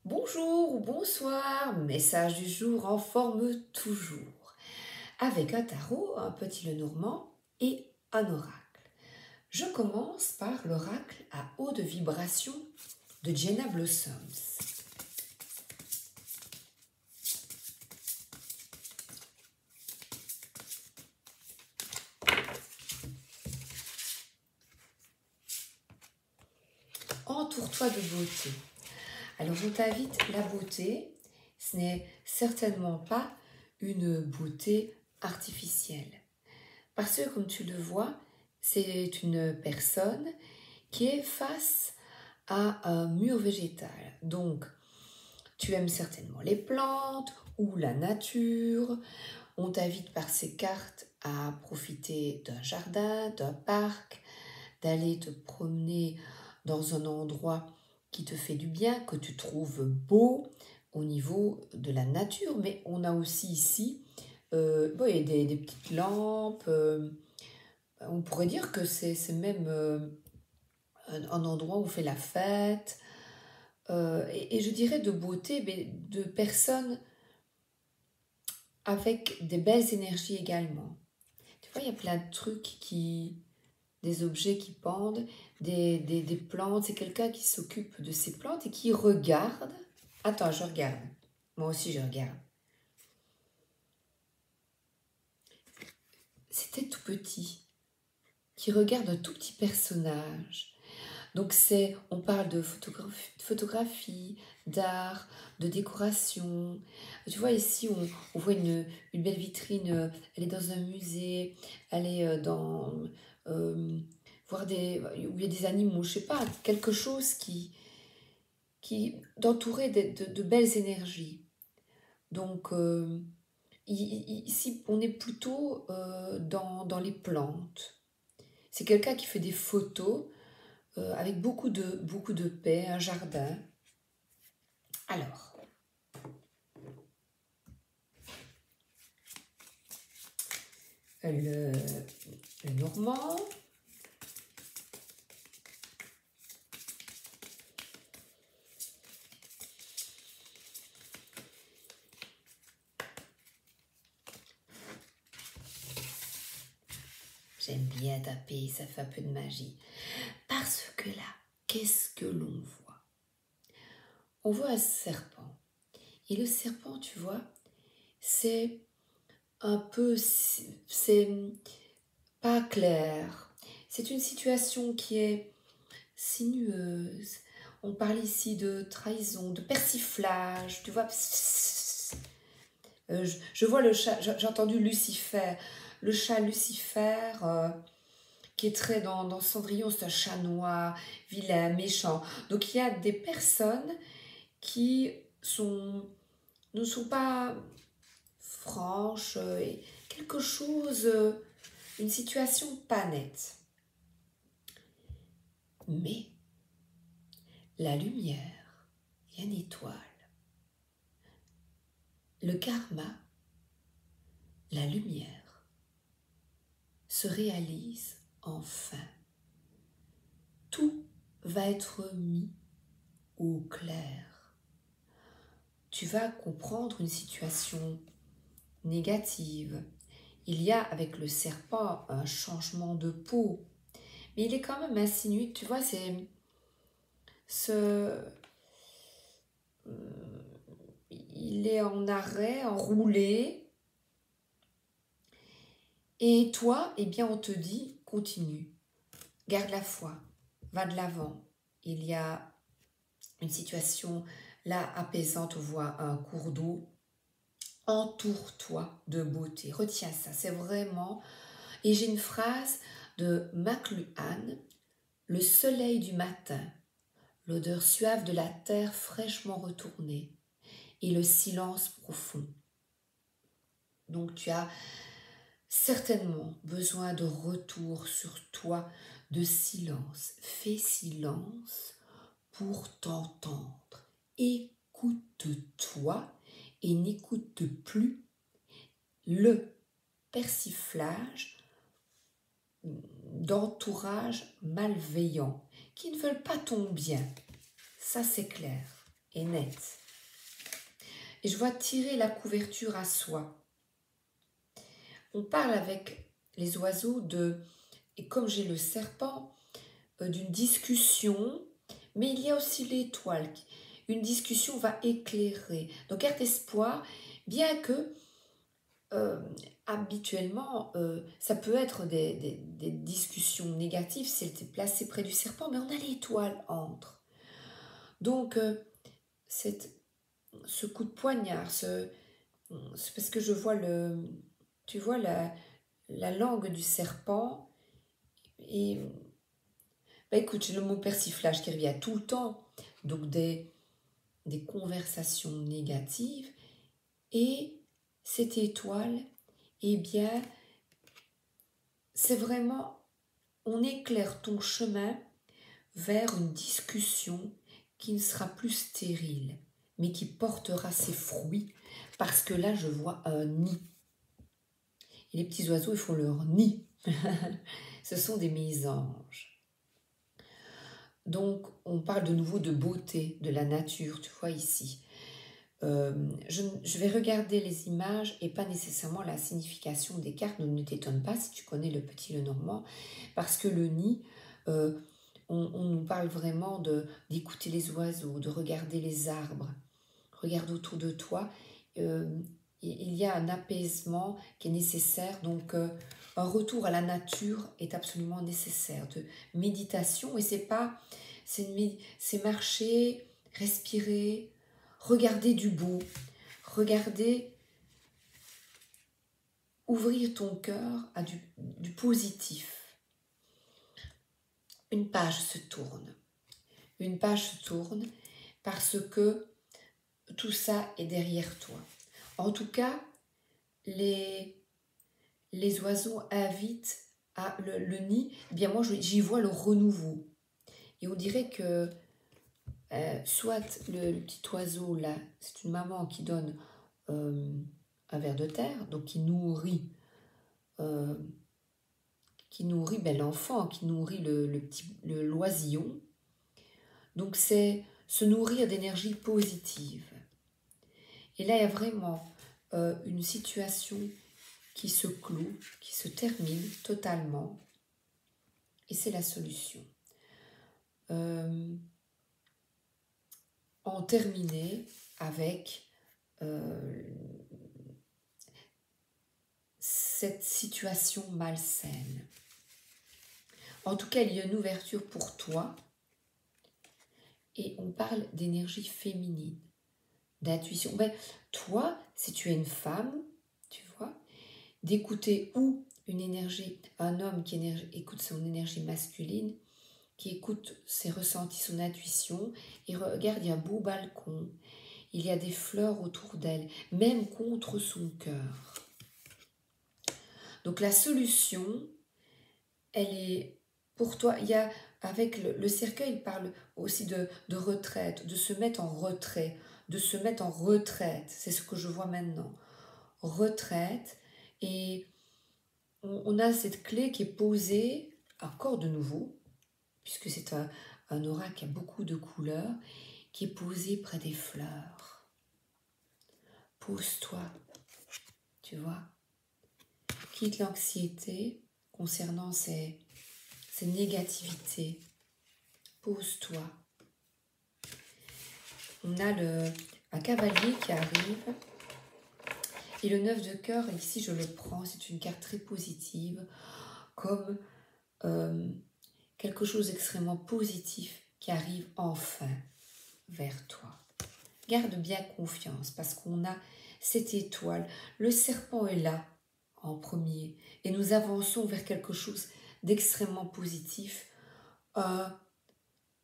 Bonjour ou bonsoir, message du jour en forme toujours, avec un tarot, un petit Lenormand et un oracle. Je commence par l'oracle à haute vibration de Jenna Blossoms. Entoure-toi de beauté. Alors je t'invite, la beauté, ce n'est certainement pas une beauté artificielle. Parce que comme tu le vois, c'est une personne qui est face à un mur végétal. Donc, tu aimes certainement les plantes ou la nature. On t'invite par ces cartes à profiter d'un jardin, d'un parc, d'aller te promener dans un endroit qui te fait du bien, que tu trouves beau au niveau de la nature. Mais on a aussi ici il y a des petites lampes. On pourrait dire que c'est même un endroit où on fait la fête. Et je dirais de beauté, mais de personnes avec des belles énergies également. Tu vois, il y a plein de trucs des objets qui pendent, des plantes. C'est quelqu'un qui s'occupe de ces plantes et qui regarde. Attends, je regarde. Moi aussi, je regarde. C'était tout petit. Qui regarde un tout petit personnage. Donc on parle de photographie, d'art, de décoration. Tu vois ici, on voit une belle vitrine, elle est dans un musée, elle est voir où il y a des animaux, je sais pas, quelque chose d'entourer de belles énergies. Donc ici, on est plutôt dans les plantes. C'est quelqu'un qui fait des photos avec beaucoup de paix, un jardin. Alors, le normand. J'aime bien taper, ça fait un peu de magie. Parce que là, qu'est-ce que l'on voit? On voit un serpent. Et le serpent, tu vois, c'est un peu... C'est pas clair. C'est une situation qui est sinueuse. On parle ici de trahison, de persiflage, tu vois. Je vois le chat, j'ai entendu Lucifer. Le chat Lucifer, qui est très dans Cendrillon, c'est un chat noir, vilain, méchant. Donc il y a des personnes qui ne sont pas franches, et quelque chose, une situation pas nette. Mais la lumière, il y a une étoile. Le karma, la lumière, se réalise enfin. Tout va être mis au clair. Tu vas comprendre une situation négative. Il y a avec le serpent un changement de peau, mais il est quand même insinué, tu vois, il est en arrêt, enroulé, et toi, eh bien, on te dit, continue, garde la foi, va de l'avant. Il y a une situation là apaisante, on voit un cours d'eau. Entoure-toi de beauté. Retiens ça, c'est vraiment... Et j'ai une phrase de McLuhan, le soleil du matin, l'odeur suave de la terre fraîchement retournée et le silence profond. Donc tu as certainement besoin de retour sur toi, de silence. Fais silence pour t'entendre. Écoute-toi et n'écoute plus le persiflage d'entourage malveillant qui ne veulent pas ton bien. Ça, c'est clair. et nette. Et je vois tirer la couverture à soi. On parle avec les oiseaux et comme j'ai le serpent, d'une discussion, mais il y a aussi l'étoile. Une discussion va éclairer. Donc, carte espoir, bien que habituellement, ça peut être des discussions négatives si elle était placée près du serpent, mais on a l'étoile entre. Donc, ce coup de poignard, c'est parce que je vois tu vois la langue du serpent et bah écoute, j'ai le mot persiflage qui revient tout le temps, donc des conversations négatives et cette étoile, eh bien, c'est vraiment, on éclaire ton chemin vers une discussion qui ne sera plus stérile, mais qui portera ses fruits, parce que là, je vois un nid. Et les petits oiseaux, ils font leur nid. Ce sont des mésanges. Donc, on parle de nouveau de beauté, de la nature, tu vois ici. Je vais regarder les images et pas nécessairement la signification des cartes. Ne t'étonne pas si tu connais le petit Lenormand, parce que le nid, on nous parle vraiment d'écouter les oiseaux, de regarder les arbres. Regarde autour de toi. Il y a un apaisement qui est nécessaire, donc un retour à la nature est absolument nécessaire, de méditation, et c'est marcher, respirer, regarder du beau, regarder, ouvrir ton cœur à du positif. Une page se tourne parce que tout ça est derrière toi. En tout cas, les oiseaux invitent à le nid. Eh bien moi, j'y vois le renouveau. Et on dirait que soit le petit oiseau là, c'est une maman qui donne un ver de terre, donc qui nourrit l'enfant, qui nourrit le l'oisillon. Donc c'est se nourrir d'énergie positive. Et là, il y a vraiment une situation qui se clôt, qui se termine totalement. Et c'est la solution. En terminer avec cette situation malsaine. En tout cas, il y a une ouverture pour toi. Et on parle d'énergie féminine, d'intuition. Ben, toi, si tu es une femme, tu vois, d'écouter ou une énergie, un homme qui écoute son énergie masculine, qui écoute ses ressentis, son intuition, et regarde, il y a un beau balcon, il y a des fleurs autour d'elle, même contre son cœur. Donc la solution, elle est pour toi. Il y a, avec le cercueil, il parle aussi de retraite, de se mettre en retrait, c'est ce que je vois maintenant. Retraite, et on a cette clé qui est posée, encore de nouveau, puisque c'est un aura qui a beaucoup de couleurs, qui est posée près des fleurs. Pose-toi, tu vois. Quitte l'anxiété concernant ces négativités. Pose-toi. On a un cavalier qui arrive. Et le 9 de cœur, ici je le prends, c'est une carte très positive, comme quelque chose d'extrêmement positif qui arrive enfin vers toi. Garde bien confiance parce qu'on a cette étoile. Le serpent est là en premier et nous avançons vers quelque chose d'extrêmement positif. Un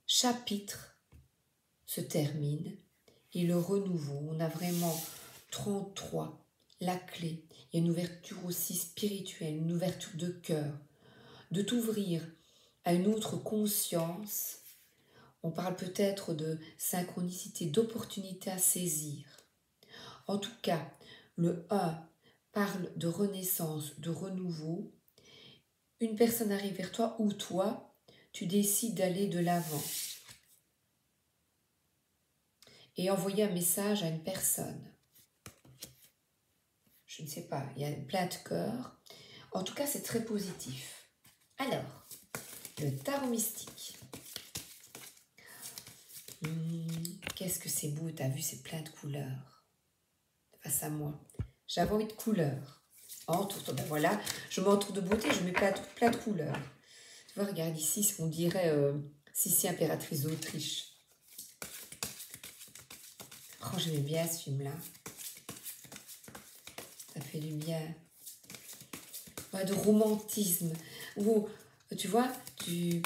chapitre se termine et le renouveau. On a vraiment 33, la clé. Il y a une ouverture aussi spirituelle, une ouverture de cœur, de t'ouvrir à une autre conscience. On parle peut-être de synchronicité, d'opportunité à saisir. En tout cas, le 1 parle de renaissance, de renouveau. Une personne arrive vers toi ou toi, tu décides d'aller de l'avant. et envoyer un message à une personne. Je ne sais pas, il y a plein de cœurs. En tout cas, c'est très positif. Alors, le tarot mystique. Qu'est-ce que c'est beau, t'as vu, c'est plein de couleurs. Face à moi. J'avais envie de couleurs. Ben voilà, je m'entoure de beauté, je mets plein de couleurs. Tu vois, regarde ici, ce qu'on dirait Sissi, impératrice d'Autriche. Oh, j'aimais bien ce film-là. Ça fait du bien. Ouais, de romantisme. Où, tu vois, il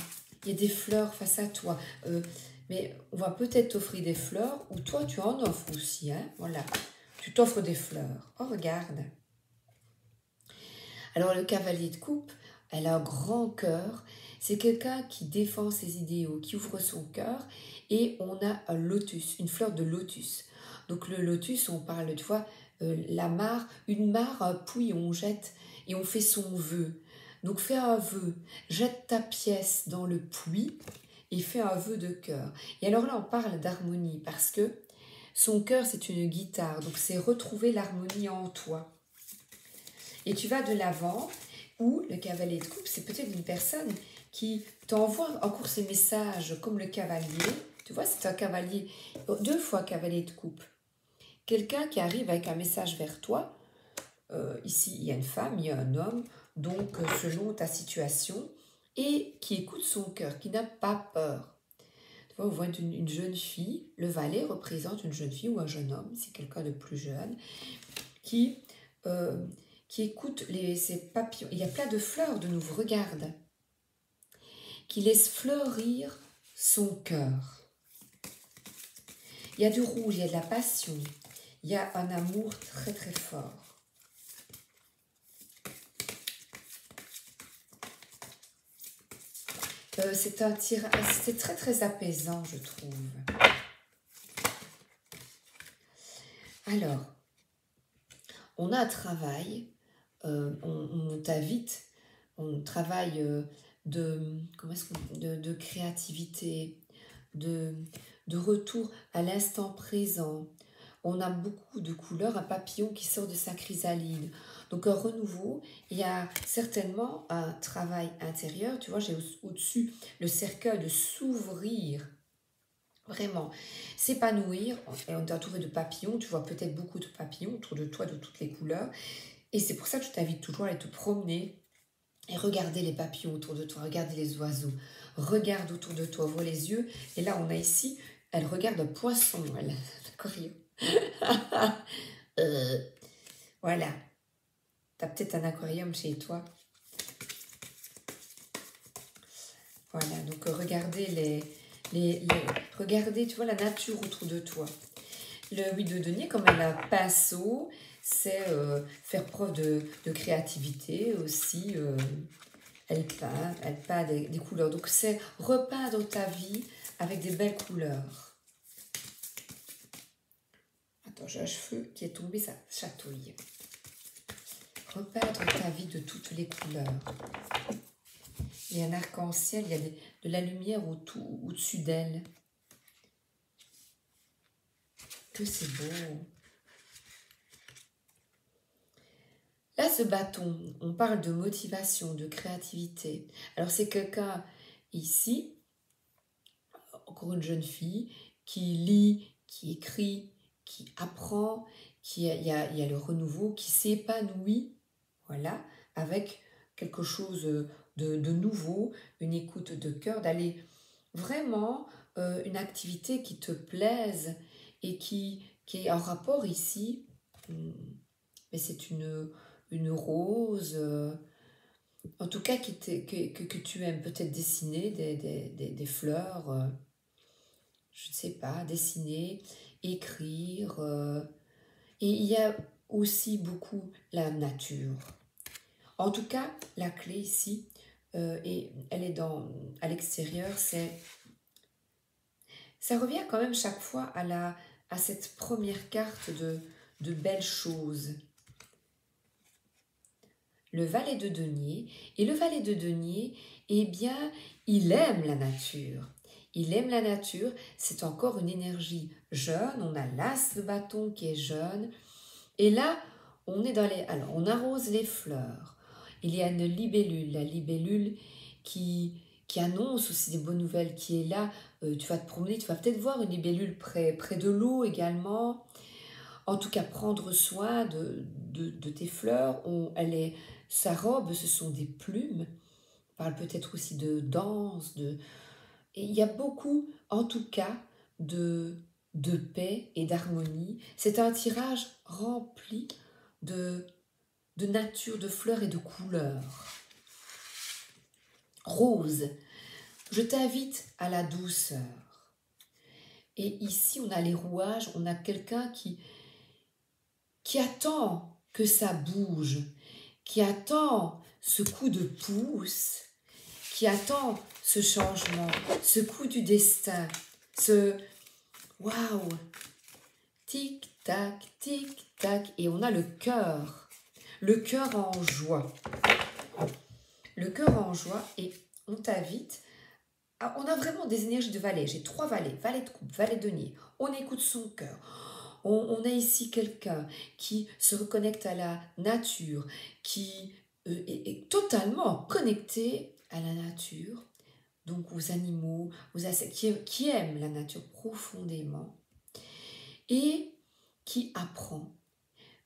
y a des fleurs face à toi. Mais on va peut-être t'offrir des fleurs, ou toi, tu en offres aussi. Hein, voilà. Tu t'offres des fleurs. Oh, regarde. Alors, le cavalier de coupe, elle a un grand cœur. C'est quelqu'un qui défend ses idéaux, qui ouvre son cœur. Et on a un lotus, une fleur de lotus. Donc, le lotus, on parle, tu vois, la mare, une mare, un puits où on jette et on fait son vœu. Donc, fais un vœu, jette ta pièce dans le puits et fais un vœu de cœur. Et alors là, on parle d'harmonie parce que son cœur, c'est une guitare. Donc, c'est retrouver l'harmonie en toi. Et tu vas de l'avant, ou le cavalier de coupe, c'est peut-être une personne qui t'envoie encore ses messages comme le cavalier. Tu vois, c'est un cavalier, 2 fois cavalier de coupe. Quelqu'un qui arrive avec un message vers toi. Ici, il y a une femme, il y a un homme, donc selon ta situation, et qui écoute son cœur, qui n'a pas peur. Tu vois, on voit une jeune fille, le valet représente une jeune fille ou un jeune homme, c'est quelqu'un de plus jeune, qui écoute ses papillons. Il y a plein de fleurs de nouveau, regarde, qui laisse fleurir son cœur. Il y a du rouge, il y a de la passion, il y a un amour très très fort. C'est très très apaisant, je trouve. Alors, on a un travail, on t'invite, on travaille de créativité, de retour à l'instant présent. On a beaucoup de couleurs, un papillon qui sort de sa chrysalide. Donc un renouveau, il y a certainement un travail intérieur. Tu vois, j'ai au-dessus le cercueil de s'ouvrir, vraiment, s'épanouir. Et on est entouré de papillons, tu vois peut-être beaucoup de papillons autour de toi, de toutes les couleurs. Et c'est pour ça que je t'invite toujours à aller te promener et regarder les papillons autour de toi, regarder les oiseaux. Regarde autour de toi, ouvre les yeux. Et là, on a ici, elle regarde un poisson, elle, l'aquarium. Voilà. Tu as peut-être un aquarium chez toi. Voilà, donc regardez regardez, tu vois, la nature autour de toi. Le 8 de denier, comme elle a un pinceau, c'est faire preuve de créativité aussi. Elle peint des couleurs. Donc c'est repeindre ta vie avec des belles couleurs. Attends, j'ai un cheveu qui est tombé, ça chatouille. Repeindre ta vie de toutes les couleurs. Il y a un arc-en-ciel, il y a de la lumière au-dessus d'elle. Que c'est beau. Là, ce bâton, on parle de motivation, de créativité. Alors, c'est quelqu'un ici, encore une jeune fille, qui lit, qui écrit, qui apprend, il y a le renouveau, qui s'épanouit, voilà, avec quelque chose de nouveau, une écoute de cœur, d'aller vraiment une activité qui te plaise et qui est en rapport ici, mais c'est une rose, en tout cas que tu aimes peut-être dessiner des fleurs, je ne sais pas, dessiner, écrire, et il y a aussi beaucoup la nature. En tout cas, la clé ici, et elle est à l'extérieur, ça revient quand même chaque fois à cette première carte de belles choses. Le valet de denier. Et le valet de denier, eh bien, il aime la nature. il aime la nature, c'est encore une énergie jeune, on a l'as de bâton qui est jeune, et là, on est dans les... Alors, on arrose les fleurs, il y a une libellule, la libellule qui annonce aussi des bonnes nouvelles, qui est là, tu vas te promener, tu vas peut-être voir une libellule près de l'eau également. En tout cas, prendre soin de tes fleurs. Sa robe, ce sont des plumes. On parle peut-être aussi de danse. Et il y a beaucoup, en tout cas, de paix et d'harmonie. C'est un tirage rempli de nature, de fleurs et de couleurs. Rose, je t'invite à la douceur. Et ici, on a les rouages, on a quelqu'un qui attend que ça bouge, qui attend ce coup de pouce, qui attend ce changement, ce coup du destin, ce waouh, tic-tac, tic-tac, et on a le cœur en joie. Le cœur en joie, et on t'invite. On a vraiment des énergies de valet. J'ai 3 valets, valet de coupe, valet de denier. On écoute son cœur. On a ici quelqu'un qui se reconnecte à la nature, qui est totalement connecté à la nature, donc aux animaux, aux insectes, qui aime la nature profondément et qui apprend.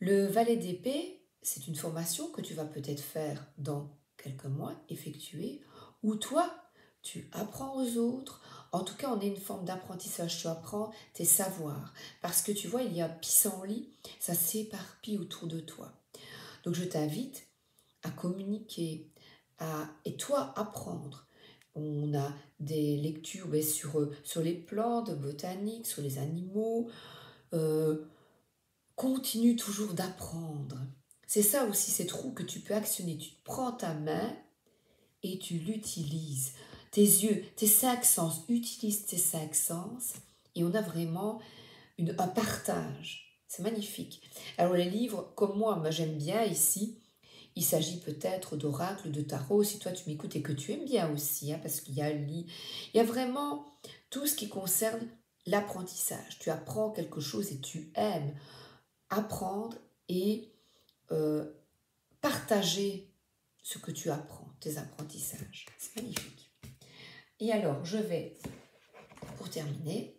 Le valet d'épée, c'est une formation que tu vas peut-être faire dans quelques mois, effectuer, où toi, tu apprends aux autres. En tout cas, on est une forme d'apprentissage. Tu apprends tes savoirs. Parce que tu vois, il y a pissenlit, ça s'éparpille autour de toi. Donc, je t'invite à communiquer, et toi, apprendre. On a des lectures sur les plantes, botaniques, sur les animaux. Continue toujours d'apprendre. C'est ça aussi, cette roue que tu peux actionner. Tu prends ta main et tu l'utilises. Tes yeux, tes 5 sens, utilise tes 5 sens et on a vraiment un partage. C'est magnifique. Alors les livres, comme moi j'aime bien ici, il s'agit peut-être d'oracles, de tarot, si toi tu m'écoutes et que tu aimes bien aussi, parce qu'il il y a vraiment tout ce qui concerne l'apprentissage. Tu apprends quelque chose et tu aimes apprendre et partager ce que tu apprends, tes apprentissages. C'est magnifique. Et alors, je vais, pour terminer,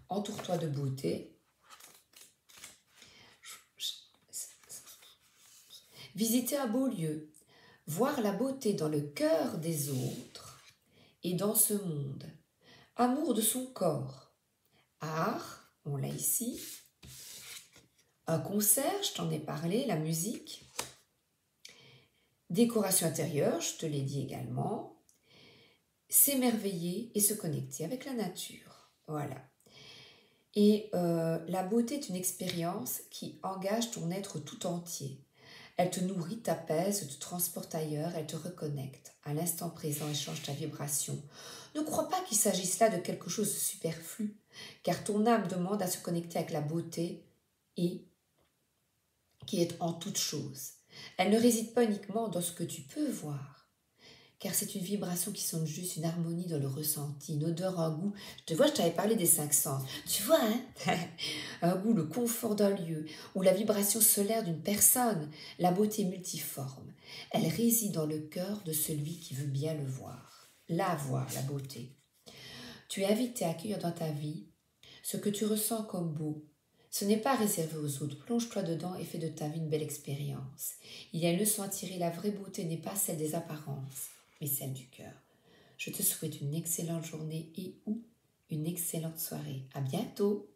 entoure-toi de beauté. Visiter un beau lieu, voir la beauté dans le cœur des autres et dans ce monde. Amour de son corps. Art, on l'a ici. Un concert, je t'en ai parlé, la musique. Décoration intérieure, je te l'ai dit également. S'émerveiller et se connecter avec la nature. Voilà. Et la beauté est une expérience qui engage ton être tout entier. Elle te nourrit, t'apaise, te transporte ailleurs, elle te reconnecte à l'instant présent et change ta vibration. Ne crois pas qu'il s'agisse là de quelque chose de superflu, car ton âme demande à se connecter avec la beauté et qui est en toute chose. Elle ne réside pas uniquement dans ce que tu peux voir, car c'est une vibration qui sonne juste, une harmonie dans le ressenti, une odeur, un goût. Je t'avais parlé des 5 sens. Tu vois, hein? Un goût, le confort d'un lieu, ou la vibration solaire d'une personne, la beauté multiforme. Elle réside dans le cœur de celui qui veut bien le voir. La voir, la beauté. Tu es invité à accueillir dans ta vie ce que tu ressens comme beau. Ce n'est pas réservé aux autres. Plonge-toi dedans et fais de ta vie une belle expérience. Il y a une leçon à tirer. La vraie beauté n'est pas celle des apparences, mais celle du cœur. Je te souhaite une excellente journée et ou une excellente soirée. À bientôt!